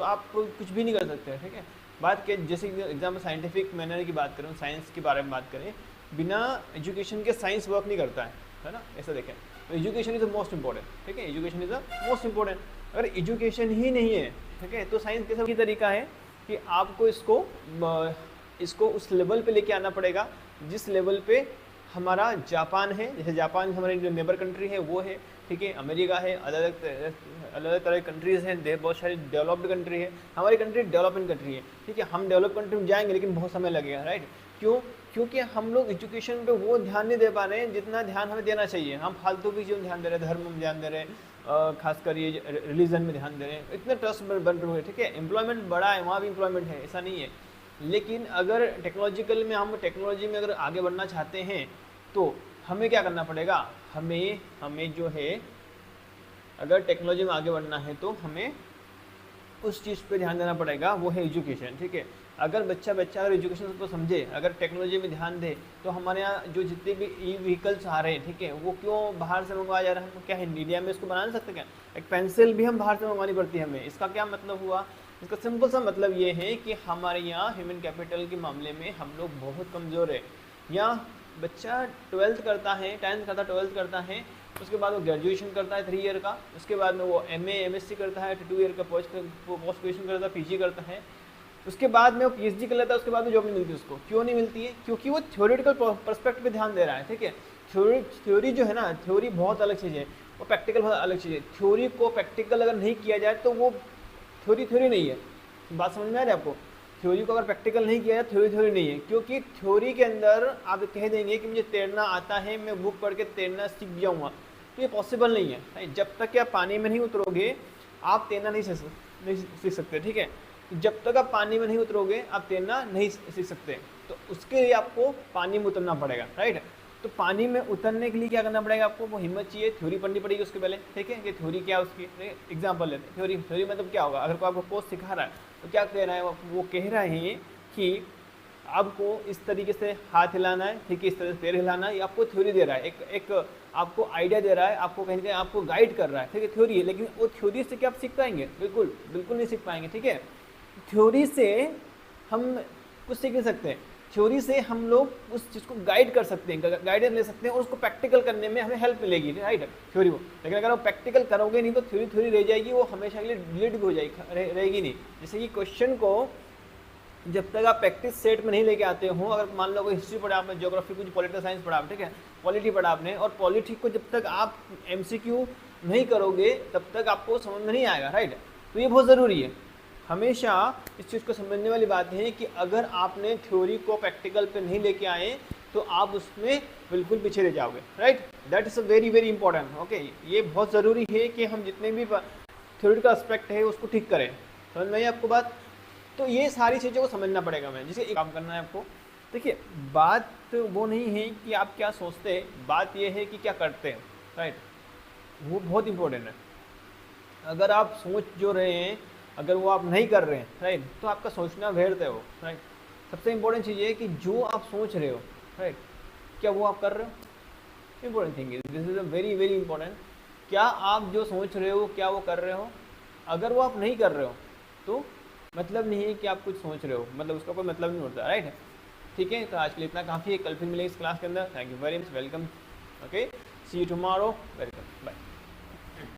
तो आप कुछ भी नहीं कर सकते, ठीक है। बात के जैसे एग्जाम्पल साइंटिफिक मैनर की बात करूँ, साइंस के बारे में बात करें, बिना एजुकेशन के साइंस वर्क नहीं करता है ना, ऐसा देखें। तो education is the most important, ठीक है, education is the most important. अगर एजुकेशन ही नहीं है, ठीक है, तो साइंस कैसा की तरीका है कि आपको इसको उस लेवल पे लेके आना पड़ेगा जिस लेवल पे हमारा जापान है। जैसे जापान हमारी जो नेबर कंट्री है वो है, ठीक है, अमेरिका है, अलग अलग तरह की कंट्रीज हैं, बहुत सारी डेवलप्ड कंट्री है। हमारी कंट्री डेवलपिंग कंट्री है, ठीक है, हम डेवलप कंट्री में जाएंगे लेकिन बहुत समय लगेगा, राइट। क्यों? क्योंकि हम लोग एजुकेशन पे वो ध्यान नहीं दे पा रहे हैं जितना ध्यान हमें देना चाहिए। हम फालतू की चीज़ों ध्यान दे रहे हैं, धर्म में ध्यान दे रहे हैं, खासकर ये रिलीजन में ध्यान दे रहे हैं, इतने ट्रस्ट बन रहे हैं, ठीक है। एम्प्लॉयमेंट बढ़ा है, वहाँ भी एम्प्लॉयमेंट है, ऐसा नहीं है। लेकिन अगर टेक्नोलॉजिकल में हम टेक्नोलॉजी में अगर आगे बढ़ना चाहते हैं तो हमें क्या करना पड़ेगा, हमें जो है अगर टेक्नोलॉजी में आगे बढ़ना है तो हमें उस चीज़ पे ध्यान देना पड़ेगा, वो है एजुकेशन, ठीक है। अगर बच्चा अगर एजुकेशन को समझे, अगर टेक्नोलॉजी में ध्यान दे, तो हमारे यहाँ जो जितने भी ई व्हीकल्स आ रहे हैं, ठीक है, वो क्यों बाहर से मंगवाया जा रहा है? हम क्या है इंडिया में इसको बना नहीं सकते क्या? एक पेंसिल भी हम बाहर से मंगवानी पड़ती है हमें। इसका क्या मतलब हुआ? इसका सिंपल सा मतलब ये है कि हमारे यहाँ ह्यूमन कैपिटल के मामले में हम लोग बहुत कमज़ोर है। यहाँ बच्चा 12th करता है, 10th करता है, 12th करता है, उसके बाद वो ग्रेजुएशन करता है 3 ईयर का, उसके बाद में वो MA MSc करता है, 2 ईयर का पोस्ट ग्रेजुएशन करता है, PG करता है, उसके बाद में वो PhD कर लेता है, उसके बाद में जॉब नहीं मिलती उसको। क्यों नहीं मिलती है? क्योंकि वो थ्योरेटिकल पर्सपेक्टिव पे ध्यान दे रहा है, ठीक है। थ्योरी जो है ना, थ्योरी बहुत अलग चीज़ है, वो प्रैक्टिकल बहुत अलग चीज़ है। थ्योरी को प्रैक्टिकल अगर नहीं किया जाए तो वो थ्योरी नहीं है। बात समझ में आ रही है आपको? थ्योरी को अगर प्रैक्टिकल नहीं किया जाए थ्योरी नहीं है, क्योंकि थ्योरी के अंदर आप कह देंगे कि मुझे तैरना आता है, मैं बुक पढ़ के तैरना सीख जाऊँगा, तो ये पॉसिबल नहीं है। जब तक कि आप पानी में नहीं उतरोगे आप तैरना नहीं सीख सकते, ठीक है। जब तक आप पानी में नहीं उतरोगे आप तैरना नहीं सीख सकते, तो उसके लिए आपको पानी में उतरना पड़ेगा, राइट। तो पानी में उतरने के लिए क्या करना पड़ेगा आपको? वो हिम्मत चाहिए, थ्योरी पढ़नी पड़ेगी उसके पहले, ठीक है। कि थ्योरी क्या है उसकी, एग्जाम्पल लेते हैं। थ्योरी मतलब क्या होगा? अगर कोई आपको कोर्स सिखा रहा है तो क्या कह रहा है वो कह रहा है कि आपको इस तरीके से हाथ हिलाना है, ठीक है, इस तरह से पैर हिलाना है, ये आपको थ्योरी दे रहा है, एक आपको आइडिया दे रहा है, आपको कहीं ना कहीं आपको गाइड कर रहा है, ठीक है, थ्योरी है। लेकिन वो थ्योरी से क्या आप सीख पाएंगे? बिल्कुल नहीं सीख पाएंगे, ठीक है। थ्योरी से हम कुछ सीख नहीं सकते, थ्योरी से हम लोग उस चीज़ को गाइड कर सकते हैं, गाइडेंस ले सकते हैं, और उसको प्रैक्टिकल करने में हमें हेल्प मिलेगी, राइट, थ्योरी को। लेकिन अगर आप प्रैक्टिकल करोगे नहीं तो थ्योरी रह जाएगी, वो हमेशा के लिए डिलीट हो जाएगी, रहेगी नहीं। जैसे कि क्वेश्चन को जब तक आप प्रैक्टिस सेट में नहीं लेके आते हो, अगर मान लो कोई हिस्ट्री पढ़ा आपने, ज्योग्राफी, कुछ पॉलिटिकल साइंस पढ़ा, ठीक है, पॉलिटी पढ़ा आपने, और पॉलिटी को जब तक आप MCQ नहीं करोगे तब तक आपको समझ में नहीं आएगा, राइट। तो ये बहुत ज़रूरी है। हमेशा इस चीज़ को समझने वाली बात है कि अगर आपने थ्योरी को प्रैक्टिकल पे नहीं लेके आए तो आप उसमें बिल्कुल पीछे रह जाओगे, right. That is a very important, okay. ये बहुत ज़रूरी है कि हम जितने भी थ्योरी का एस्पेक्ट है उसको ठीक करें। समझ में आई आपको बात? तो ये सारी चीज़ों को समझना पड़ेगा। मैं जैसे एक काम करना है आपको, देखिए, बात वो नहीं है कि आप क्या सोचते हैं, बात ये है कि क्या करते हैं, राइट। वो बहुत इंपॉर्टेंट है। अगर आप सोच जो रहे हैं, अगर वो आप नहीं कर रहे हैं, राइट, तो आपका सोचना व्यर्थ है वो, राइट। सबसे इंपॉर्टेंट चीज़ ये है कि जो आप सोच रहे हो, राइट, क्या वो आप कर रहे हो? Important thing is this is a very important. क्या आप जो सोच रहे हो क्या वो कर रहे हो? अगर वो आप नहीं कर रहे हो तो मतलब नहीं है कि आप कुछ सोच रहे हो, मतलब उसका कोई मतलब नहीं होता, राइट। ठीक है, तो आज के लिए इतना काफ़ी है, कल फिर मिलेंगे इस क्लास के अंदर। Thank you very much, welcome, okay, see you tomorrow, welcome.